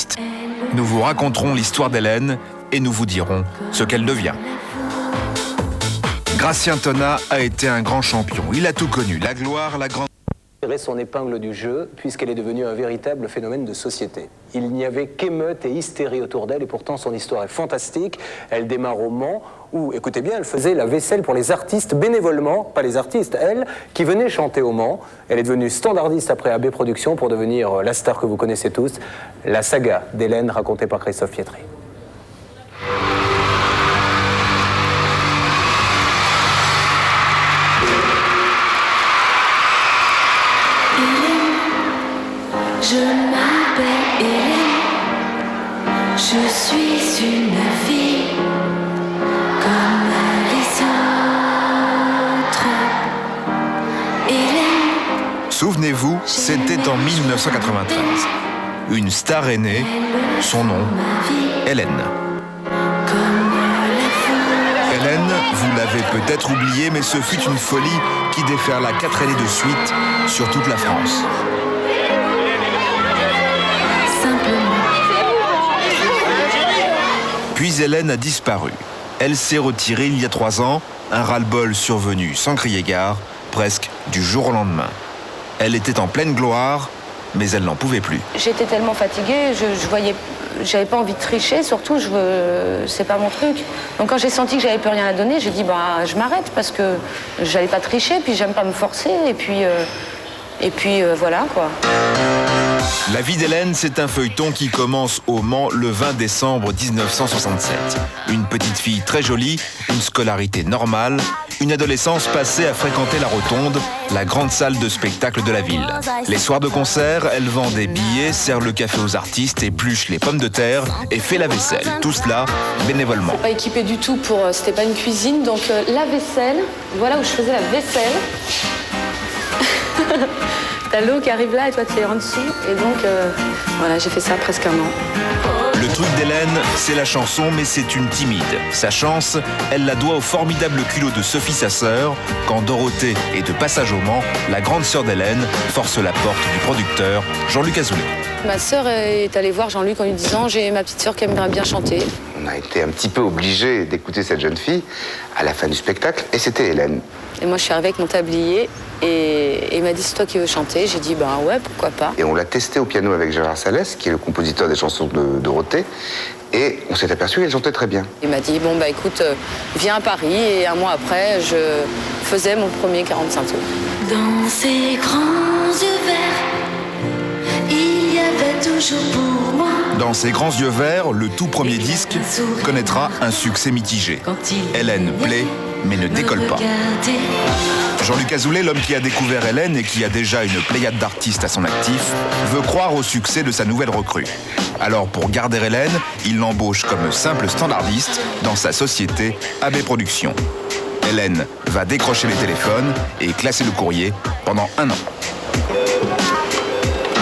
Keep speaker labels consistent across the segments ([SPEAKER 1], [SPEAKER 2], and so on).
[SPEAKER 1] artiste. Nous vous raconterons l'histoire d'Hélène et nous vous dirons ce qu'elle devient. Gratien Tonat a été un grand champion. Il a tout connu, la gloire, la grande...
[SPEAKER 2] Son épingle du jeu, puisqu'elle est devenue un véritable phénomène de société. Il n'y avait qu'émeute et hystérie autour d'elle, et pourtant son histoire est fantastique. Elle démarre au Mans, où, écoutez bien, elle faisait la vaisselle pour les artistes bénévolement, pas les artistes, elle, qui venaient chanter au Mans. Elle est devenue standardiste après AB Productions pour devenir la star que vous connaissez tous, la saga d'Hélène racontée par Christophe Pietri.
[SPEAKER 3] Je m'appelle Hélène, je suis une fille comme les autres. Hélène.
[SPEAKER 1] Souvenez-vous, c'était en 1993. Une star est née, son nom, Hélène. Hélène, vous l'avez peut-être oublié, mais ce fut une folie qui déferla 4 années de suite sur toute la France. Puis Hélène a disparu. Elle s'est retirée il y a 3 ans, un ras-le-bol survenu sans crier gare, presque du jour au lendemain. Elle était en pleine gloire, mais elle n'en pouvait plus.
[SPEAKER 4] J'étais tellement fatiguée, j'avais pas envie de tricher, surtout, c'est pas mon truc. Donc quand j'ai senti que j'avais plus rien à donner, j'ai dit je m'arrête parce que j'allais pas tricher, puis j'aime pas me forcer, et puis voilà quoi.
[SPEAKER 1] La vie d'Hélène, c'est un feuilleton qui commence au Mans le 20 décembre 1967. Une petite fille très jolie, une scolarité normale, une adolescence passée à fréquenter la Rotonde, la grande salle de spectacle de la ville. Les soirs de concert, elle vend des billets, sert le café aux artistes, épluche les pommes de terre et fait la vaisselle. Tout cela bénévolement.
[SPEAKER 5] Pas équipé du tout c'était pas une cuisine, donc la vaisselle, voilà où je faisais la vaisselle. T'as l'eau qui arrive là et toi tu es en dessous. Et donc, voilà, j'ai fait ça presque 1 an.
[SPEAKER 1] Le truc d'Hélène, c'est la chanson, mais c'est une timide. Sa chance, elle la doit au formidable culot de Sophie, sa sœur, quand Dorothée est de passage au Mans, la grande sœur d'Hélène force la porte du producteur Jean-Luc Azoulay.
[SPEAKER 5] Ma sœur est allée voir Jean-Luc en lui disant « J'ai ma petite sœur qui aimerait bien chanter ».
[SPEAKER 6] On a été un petit peu obligés d'écouter cette jeune fille à la fin du spectacle, et c'était Hélène.
[SPEAKER 5] Et moi, je suis arrivée avec mon tablier, et il m'a dit « C'est toi qui veux chanter ?» J'ai dit « Ouais, pourquoi pas ?»
[SPEAKER 6] Et on l'a testé au piano avec Gérard Salès, qui est le compositeur des chansons de Dorothée, et on s'est aperçu qu'elle chantait très bien.
[SPEAKER 5] Il m'a dit « Bon, écoute, viens à Paris », et 1 mois après, je faisais mon premier 45 tours.
[SPEAKER 3] Dans ces grands yeux verts, il y avait toujours pour moi.
[SPEAKER 1] Dans ses grands yeux verts, le tout premier disque connaîtra un succès mitigé. Hélène plaît, mais ne décolle pas. Jean-Luc Azoulay, l'homme qui a découvert Hélène et qui a déjà une pléiade d'artistes à son actif, veut croire au succès de sa nouvelle recrue. Alors pour garder Hélène, il l'embauche comme simple standardiste dans sa société AB Productions. Hélène va décrocher les téléphones et classer le courrier pendant 1 an.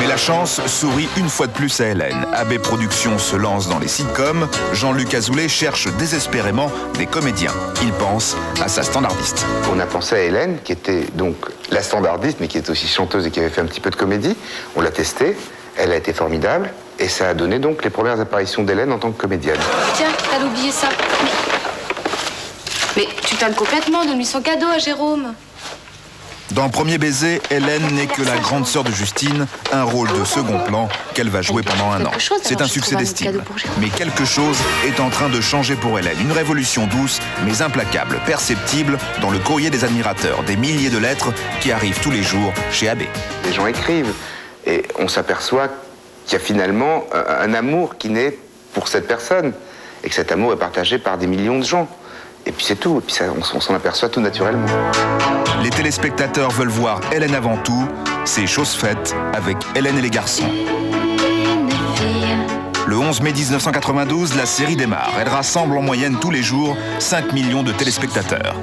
[SPEAKER 1] Mais la chance sourit une fois de plus à Hélène. AB Productions se lance dans les sitcoms. Jean-Luc Azoulay cherche désespérément des comédiens. Il pense à sa standardiste.
[SPEAKER 6] On a pensé à Hélène, qui était donc la standardiste, mais qui est aussi chanteuse et qui avait fait un petit peu de comédie. On l'a testée, elle a été formidable, et ça a donné donc les premières apparitions d'Hélène en tant que comédienne.
[SPEAKER 5] Tiens, t'as oublié ça. Mais tu tannes complètement, donne-lui son cadeau à Jérôme.
[SPEAKER 1] Dans Premier baiser, Hélène n'est que la grande sœur de Justine, un rôle de second plan qu'elle va jouer pendant 1 an. C'est un succès d'estime. Mais quelque chose est en train de changer pour Hélène. Une révolution douce, mais implacable, perceptible dans le courrier des admirateurs. Des milliers de lettres qui arrivent tous les jours chez AB.
[SPEAKER 6] Les gens écrivent et on s'aperçoit qu'il y a finalement un amour qui naît pour cette personne et que cet amour est partagé par des millions de gens. Et puis c'est tout, et puis ça, on s'en aperçoit tout naturellement.
[SPEAKER 1] Les téléspectateurs veulent voir Hélène avant tout. C'est chose faite avec Hélène et les garçons. Le 11 mai 1992, la série démarre. Elle rassemble en moyenne tous les jours 5 millions de téléspectateurs.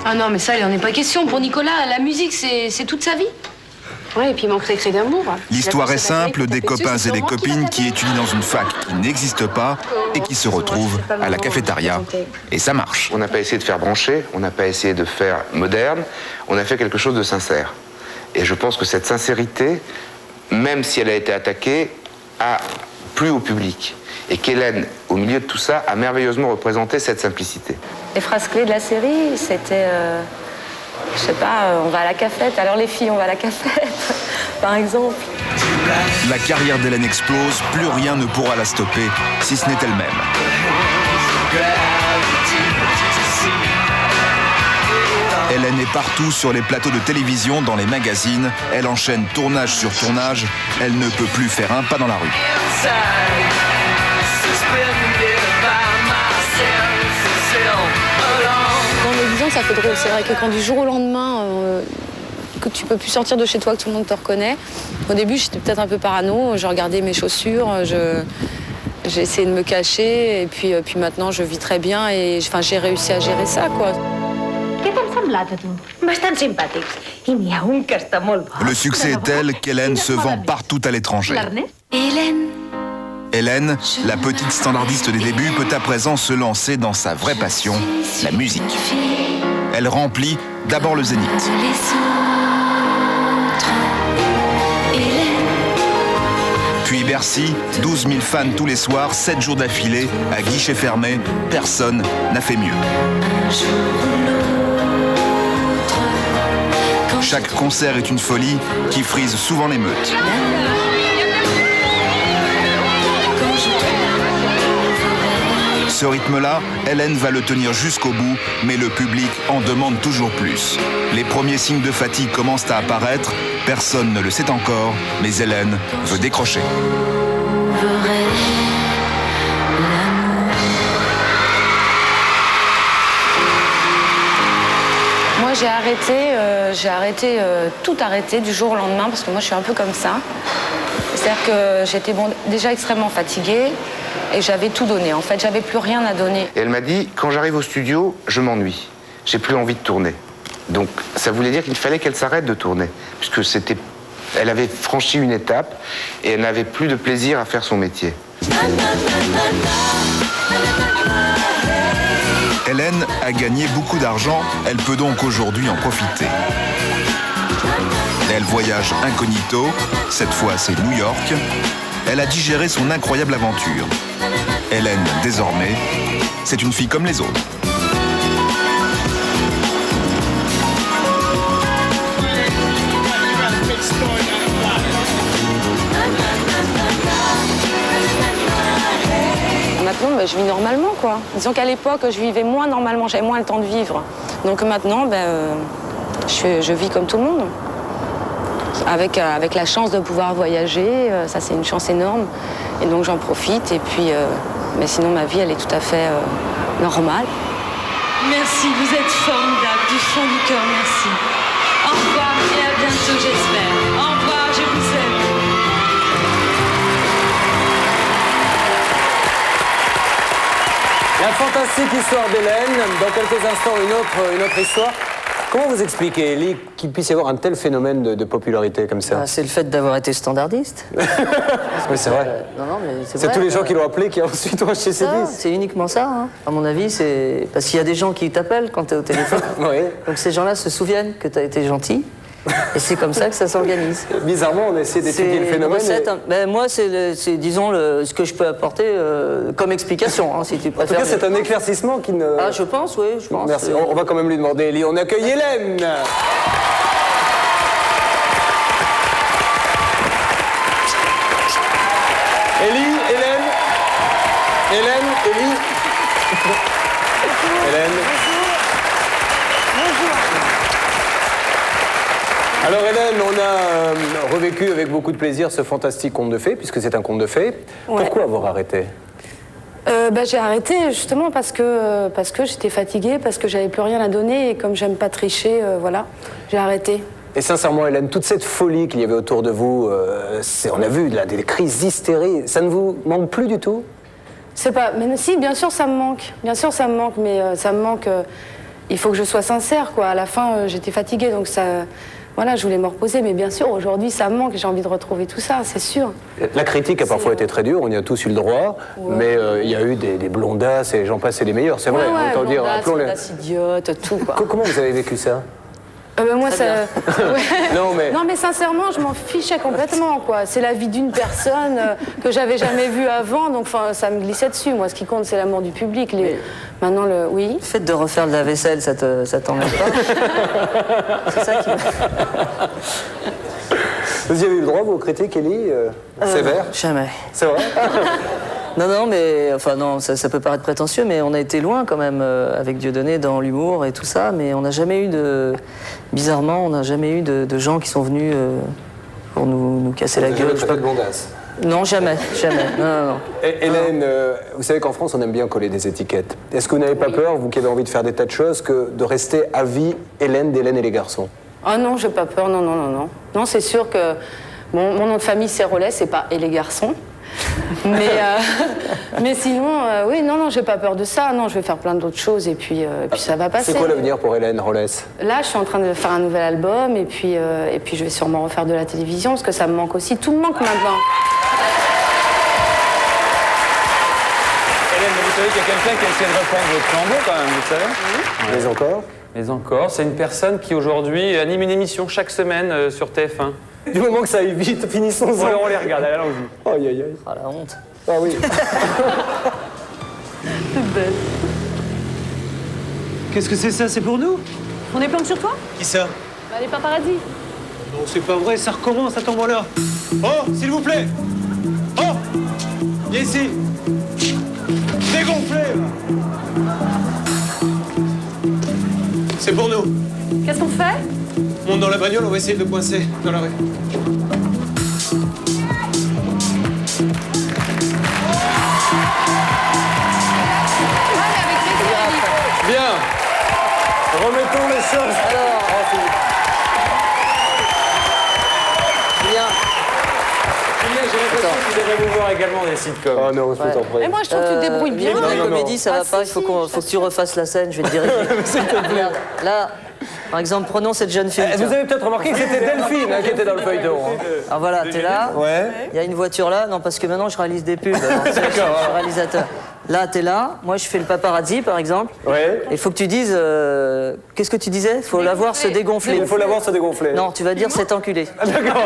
[SPEAKER 5] Ah non, mais ça, il n'en est pas question. Pour Nicolas, la musique, c'est toute sa vie. Ouais, et puis il manque l'écrit d'amour.
[SPEAKER 1] L'histoire est simple, des copains et des copines qui étudient dans une fac qui n'existe pas et qui se retrouvent à la cafétéria. Et ça marche.
[SPEAKER 6] On n'a pas essayé de faire brancher, on n'a pas essayé de faire moderne, on a fait quelque chose de sincère. Et je pense que cette sincérité, même si elle a été attaquée, a plu au public. Et qu'Hélène, au milieu de tout ça, a merveilleusement représenté cette simplicité.
[SPEAKER 4] Les phrases clés de la série, c'était, je sais pas, on va à la cafette. Alors les filles, on va à la cafette, par exemple.
[SPEAKER 1] La carrière d'Hélène explose, plus rien ne pourra la stopper, si ce n'est elle-même. Hélène est partout sur les plateaux de télévision, dans les magazines. Elle enchaîne tournage sur tournage. Elle ne peut plus faire un pas dans la rue.
[SPEAKER 5] Dans les visions, ça fait drôle. C'est vrai que quand du jour au lendemain, que tu peux plus sortir de chez toi, que tout le monde te reconnaît. Au début, j'étais peut-être un peu parano. Je regardais mes chaussures. J'ai essayé de me cacher. Et puis maintenant, je vis très bien. Et enfin, j'ai réussi à gérer ça, quoi.
[SPEAKER 7] Què t'han semblat a tu? Bastant simpàtics. I n'hi ha un que està molt bo.
[SPEAKER 1] Le succès est tel qu'Hélène se vend partout à l'étranger.
[SPEAKER 7] L'Ernest?
[SPEAKER 3] Hélène,
[SPEAKER 1] Hélène, la petite standardiste des débuts, peut à présent se lancer dans sa vraie passion, la musique. Elle remplit d'abord le Zénith.
[SPEAKER 3] les autres. Hélène,
[SPEAKER 1] Puis Bercy, 12 000 fans tous les soirs, 7 jours d'affilée, à guichet fermé. Personne n'a fait mieux.
[SPEAKER 3] un jour ou l'autre. Quand
[SPEAKER 1] Chaque concert est une folie qui frise souvent l'émeute. Ce rythme-là, Hélène va le tenir jusqu'au bout, mais le public en demande toujours plus. Les premiers signes de fatigue commencent à apparaître, personne ne le sait encore, mais Hélène veut décrocher.
[SPEAKER 3] j'ouvrais l'amour.
[SPEAKER 4] Moi, j'ai arrêté, tout arrêté du jour au lendemain, parce que moi, je suis un peu comme ça. C'est-à-dire que j'étais déjà extrêmement fatiguée et j'avais tout donné. En fait, j'avais plus rien à donner.
[SPEAKER 6] Et elle m'a dit, quand j'arrive au studio, je m'ennuie. J'ai plus envie de tourner. Donc ça voulait dire qu'il fallait qu'elle s'arrête de tourner, puisque elle avait franchi une étape et elle n'avait plus de plaisir à faire son métier.
[SPEAKER 1] Hélène a gagné beaucoup d'argent, elle peut donc aujourd'hui en profiter. Elle voyage incognito, cette fois c'est New York. Elle a digéré son incroyable aventure. Hélène, désormais, c'est une fille comme les autres.
[SPEAKER 4] Maintenant, je vis normalement, quoi. Disons qu'à l'époque, je vivais moins normalement, j'avais moins le temps de vivre. Donc maintenant, je vis comme tout le monde. Avec la chance de pouvoir voyager, ça c'est une chance énorme. Et donc j'en profite. Et puis, mais sinon, ma vie, elle est tout à fait normale.
[SPEAKER 8] Merci, vous êtes formidable, du fond du cœur, merci. Au revoir et à bientôt, j'espère. Au revoir, je vous aime.
[SPEAKER 2] La fantastique histoire d'Hélène. Dans quelques instants, une autre histoire. Comment vous expliquez, Elie, qu'il puisse y avoir un tel phénomène de popularité comme ça?
[SPEAKER 9] C'est le fait d'avoir été standardiste.
[SPEAKER 2] Oui, c'est vrai.
[SPEAKER 9] Non, mais c'est
[SPEAKER 2] C'est
[SPEAKER 9] vrai,
[SPEAKER 2] tous les gens qui l'ont appelé qui ensuite ont acheté ses
[SPEAKER 9] ça,
[SPEAKER 2] disques.
[SPEAKER 9] c'est uniquement ça. Hein. À mon avis, c'est parce qu'il y a des gens qui t'appellent quand tu es au téléphone.
[SPEAKER 2] Oui.
[SPEAKER 9] Donc ces gens-là se souviennent que tu as été gentil. Et c'est comme ça que ça s'organise.
[SPEAKER 2] Bizarrement, on essaie d'étudier le phénomène.
[SPEAKER 9] Moi, c'est disons, ce que je peux apporter comme explication, hein, si tu
[SPEAKER 2] En tout
[SPEAKER 9] préfères.
[SPEAKER 2] cas, c'est un éclaircissement qui ne...
[SPEAKER 9] Ah, je pense, oui, je pense.
[SPEAKER 2] Merci. On va quand même lui demander, Elie. On accueille Hélène. Elie, Hélène. Hélène, Elie. Hélène. Alors Hélène, on a revécu avec beaucoup de plaisir ce fantastique conte de fées, puisque c'est un conte de fées.
[SPEAKER 4] Ouais.
[SPEAKER 2] Pourquoi avoir arrêté?
[SPEAKER 4] J'ai arrêté justement parce que j'étais fatiguée, parce que j'avais plus rien à donner et comme j'aime pas tricher, voilà, j'ai arrêté.
[SPEAKER 2] Et sincèrement Hélène, toute cette folie qu'il y avait autour de vous, on a vu là, des crises d'hystérie, ça ne vous manque plus du tout?
[SPEAKER 4] C'est pas, mais si, bien sûr ça me manque, mais ça me manque. Il faut que je sois sincère, quoi. À la fin, j'étais fatiguée, donc ça. Voilà, je voulais me reposer, mais bien sûr, aujourd'hui, ça me manque, j'ai envie de retrouver tout ça, c'est sûr.
[SPEAKER 2] La critique a parfois été très dure, on y a tous eu le droit, mais il y a eu des blondasses et j'en passe et des meilleurs, c'est vrai.
[SPEAKER 4] Ouais,
[SPEAKER 2] autant dire,
[SPEAKER 4] blondasses idiotes, tout, quoi.
[SPEAKER 2] Comment vous avez vécu ça?
[SPEAKER 5] Moi, ça... Ouais.
[SPEAKER 2] Non,
[SPEAKER 5] mais sincèrement, je m'en fichais complètement, quoi. C'est la vie d'une personne que j'avais jamais vue avant, donc ça me glissait dessus. Moi, ce qui compte, c'est l'amour du public. Maintenant, oui.
[SPEAKER 9] Le fait de refaire de la vaisselle, ça t'emmerde pas? C'est ça qui...
[SPEAKER 2] Vous y avez eu le droit, vos critiques, Élie sévères?
[SPEAKER 9] Jamais.
[SPEAKER 2] C'est vrai?
[SPEAKER 9] Non, mais enfin non, ça peut paraître prétentieux, mais on a été loin quand même avec Dieudonné dans l'humour et tout ça, mais on n'a jamais eu bizarrement, on n'a jamais eu de gens qui sont venus pour nous casser la gueule.
[SPEAKER 2] Pas de blondasse.
[SPEAKER 9] Non, jamais. Non.
[SPEAKER 2] Hélène, vous savez qu'en France, on aime bien coller des étiquettes. Est-ce que vous n'avez pas peur, vous qui avez envie de faire des tas de choses, que de rester à vie Hélène d'Hélène et les garçons?
[SPEAKER 5] Ah non, j'ai pas peur, non. Non, c'est sûr que mon nom de famille, c'est Rollet, c'est pas et les garçons. Mais sinon, oui, non, j'ai pas peur de ça. Non, je vais faire plein d'autres choses et puis ça va passer.
[SPEAKER 2] C'est quoi l'avenir pour Hélène Rollès?
[SPEAKER 5] Là, je suis en train de faire un nouvel album et puis je vais sûrement refaire de la télévision parce que ça me manque aussi. Tout me manque maintenant.
[SPEAKER 10] Hélène, vous savez qu'il y a quelqu'un qui essaie de reprendre votre flambeau quand même, vous savez?
[SPEAKER 2] Oui. Mais encore?
[SPEAKER 10] Mais encore, c'est une personne qui aujourd'hui anime une émission chaque semaine sur TF1.
[SPEAKER 2] Du moment que ça aille vite, finissons-en.
[SPEAKER 10] Voilà, on les regarde, allons-y.
[SPEAKER 2] Aïe, aïe, aïe.
[SPEAKER 9] Ah, la honte.
[SPEAKER 2] Ah oui.
[SPEAKER 11] Qu'est-ce que c'est ça? C'est pour nous?
[SPEAKER 7] On est planté sur toi?
[SPEAKER 11] Qui ça?
[SPEAKER 7] Bah, les paparazzis.
[SPEAKER 11] Non, c'est pas vrai, ça recommence, attends-moi là. Oh, s'il vous plaît. Oh, viens ici. Dégonflé, là. C'est pour nous.
[SPEAKER 7] Qu'est-ce qu'on fait?
[SPEAKER 11] On monte dans la bagnole, on va essayer de le coincer dans la rue.
[SPEAKER 2] Bien. Remettons les choses.
[SPEAKER 9] Alors, bien.
[SPEAKER 10] J'ai l'impression que vous allez vous voir également des sitcoms.
[SPEAKER 2] Oh non, je vous en prie.
[SPEAKER 5] Mais moi, je trouve que tu te débrouilles bien.
[SPEAKER 9] La comédie, ça va pas, il faut que tu refasses la scène, je vais te diriger. Regarde, là, par exemple, prenons cette jeune fille.
[SPEAKER 2] Vous avez peut-être remarqué que c'était Delphine qui était dans le feuilleton.
[SPEAKER 9] Alors voilà, t'es là,
[SPEAKER 2] Ouais.
[SPEAKER 9] il y a une voiture là, non parce que maintenant je réalise des pubs, alors, je suis réalisateur. Là, t'es là, moi je fais le paparazzi par exemple.
[SPEAKER 2] Ouais.
[SPEAKER 9] Il faut que tu dises, qu'est-ce que tu disais? Faut la voir se dégonfler.
[SPEAKER 2] Il faut la voir se dégonfler.
[SPEAKER 9] Non, tu vas dire cet enculé.
[SPEAKER 2] D'accord.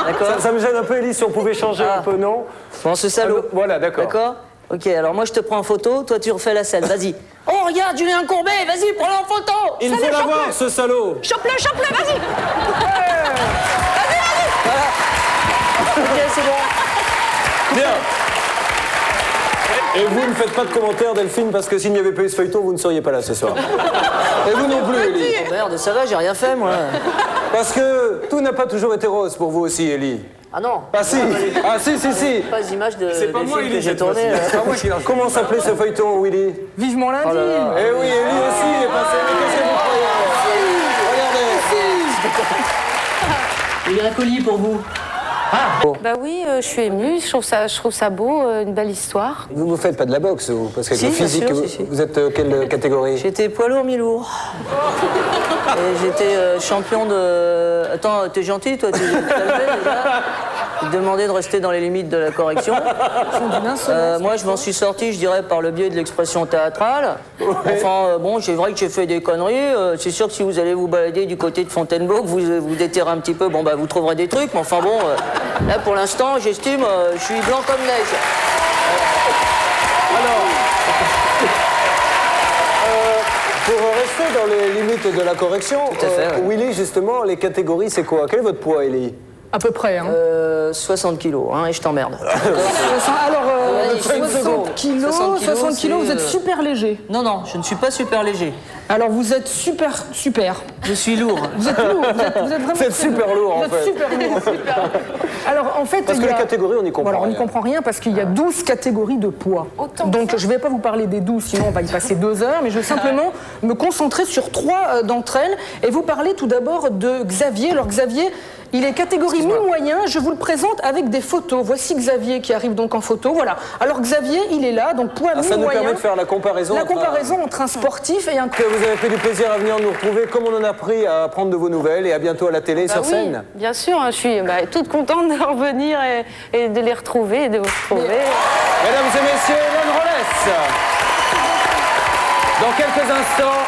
[SPEAKER 9] D'accord.
[SPEAKER 2] Ça me gêne un peu, Élie, si on pouvait changer un peu, non?
[SPEAKER 9] Bon, ce salaud.
[SPEAKER 2] Voilà, d'accord.
[SPEAKER 9] D'accord. Ok, alors moi je te prends en photo, toi tu refais la scène, vas-y. Oh regarde, Julien Courbet, vas-y, prends-le en photo.
[SPEAKER 2] Il faut la voir, ce salaud.
[SPEAKER 7] Chope-le, vas-y.
[SPEAKER 9] Voilà. Ok, c'est bon.
[SPEAKER 2] Bien. Et vous ne faites pas de commentaires, Delphine, parce que s'il n'y avait pas eu ce feuilleton, vous ne seriez pas là ce soir. Et vous non plus, Élie.
[SPEAKER 9] Oh, merde, ça va, j'ai rien fait moi.
[SPEAKER 2] Parce que tout n'a pas toujours été rose pour vous aussi, Élie.
[SPEAKER 9] Ah non.
[SPEAKER 2] Ah si. Ah si.
[SPEAKER 9] Pas les images de
[SPEAKER 2] C'est pas
[SPEAKER 9] des
[SPEAKER 2] moi,
[SPEAKER 9] films
[SPEAKER 2] Élie,
[SPEAKER 9] que j'ai
[SPEAKER 2] cette
[SPEAKER 9] tourné.
[SPEAKER 2] fois-ci. C'est pas moi qui l'a- Comment s'appelait ce feuilleton, Willy?
[SPEAKER 12] Vivement lundi.
[SPEAKER 9] Oh là là.
[SPEAKER 2] Eh oui, Élie aussi est passé. Mais qu'est-ce que vous croyez? Regardez.
[SPEAKER 9] Il y a un colis pour vous.
[SPEAKER 5] Bah oui, je suis émue, je trouve ça beau, une belle histoire.
[SPEAKER 2] Vous ne faites pas de la boxe, vous? Parce qu'avec
[SPEAKER 9] Si,
[SPEAKER 2] le physique,
[SPEAKER 9] bien sûr,
[SPEAKER 2] vous,
[SPEAKER 9] si.
[SPEAKER 2] vous êtes quelle catégorie?
[SPEAKER 9] J'étais poids lourd, mi-lourd. Et j'étais champion de... Attends, t'es gentil, toi, tu calmais déjà. Il te demandait de rester dans les limites de la correction. Moi, je m'en suis sorti, je dirais, par le biais de l'expression théâtrale. Enfin, bon, c'est vrai que j'ai fait des conneries. C'est sûr que si vous allez vous balader du côté de Fontainebleau, que vous déterrez un petit peu, bon, bah, vous trouverez des trucs. Mais enfin, bon, là, pour l'instant, j'estime, je suis blanc comme neige.
[SPEAKER 2] Pour rester dans les limites de la correction,
[SPEAKER 9] Tout à fait, ouais.
[SPEAKER 2] Willy, justement, les catégories, c'est quoi? Quel est votre poids, Élie?
[SPEAKER 12] À peu près. Hein.
[SPEAKER 9] 60 kilos, hein, et je t'emmerde.
[SPEAKER 12] Alors,
[SPEAKER 9] Vas-y,
[SPEAKER 12] 60 kilos, 60 kilos, vous êtes super léger.
[SPEAKER 9] Non, non, je ne suis pas super léger.
[SPEAKER 12] Alors, vous êtes super.
[SPEAKER 9] Je suis lourd.
[SPEAKER 12] Vous êtes lourd, vous êtes vraiment
[SPEAKER 2] Vous êtes super lourd, en
[SPEAKER 12] Vous êtes
[SPEAKER 2] fait.
[SPEAKER 12] super lourd. Alors, en fait,
[SPEAKER 2] Parce que
[SPEAKER 12] il y a-
[SPEAKER 2] les catégories, on n'y comprend
[SPEAKER 12] Voilà, on n'y
[SPEAKER 2] rien.
[SPEAKER 12] comprend rien parce qu'il y a 12 catégories de poids. Donc, je ne vais pas vous parler des 12, sinon on va y passer 2 heures, mais je vais simplement me concentrer sur 3 d'entre elles et vous parler tout d'abord de Xavier. Alors, Xavier, il est catégorie mi-moyen. Je vous le présente avec des photos. Voici Xavier qui arrive donc en photo. Voilà. Alors, Xavier, il est là, donc poids
[SPEAKER 2] Ça nous
[SPEAKER 12] mi-moyen.
[SPEAKER 2] permet de faire la comparaison.
[SPEAKER 12] La comparaison entre un sportif et un...
[SPEAKER 2] Que vous avez fait du plaisir à venir nous retrouver, comme on en a pris à prendre de vos nouvelles, et à bientôt à la télé, sur
[SPEAKER 5] oui,
[SPEAKER 2] scène.
[SPEAKER 5] bien sûr, je suis toute contente de revenir et de les retrouver et de vous retrouver.
[SPEAKER 2] Mesdames et messieurs, Hélène Rollès. Dans quelques instants,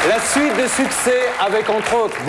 [SPEAKER 2] La suite de succès avec entre autres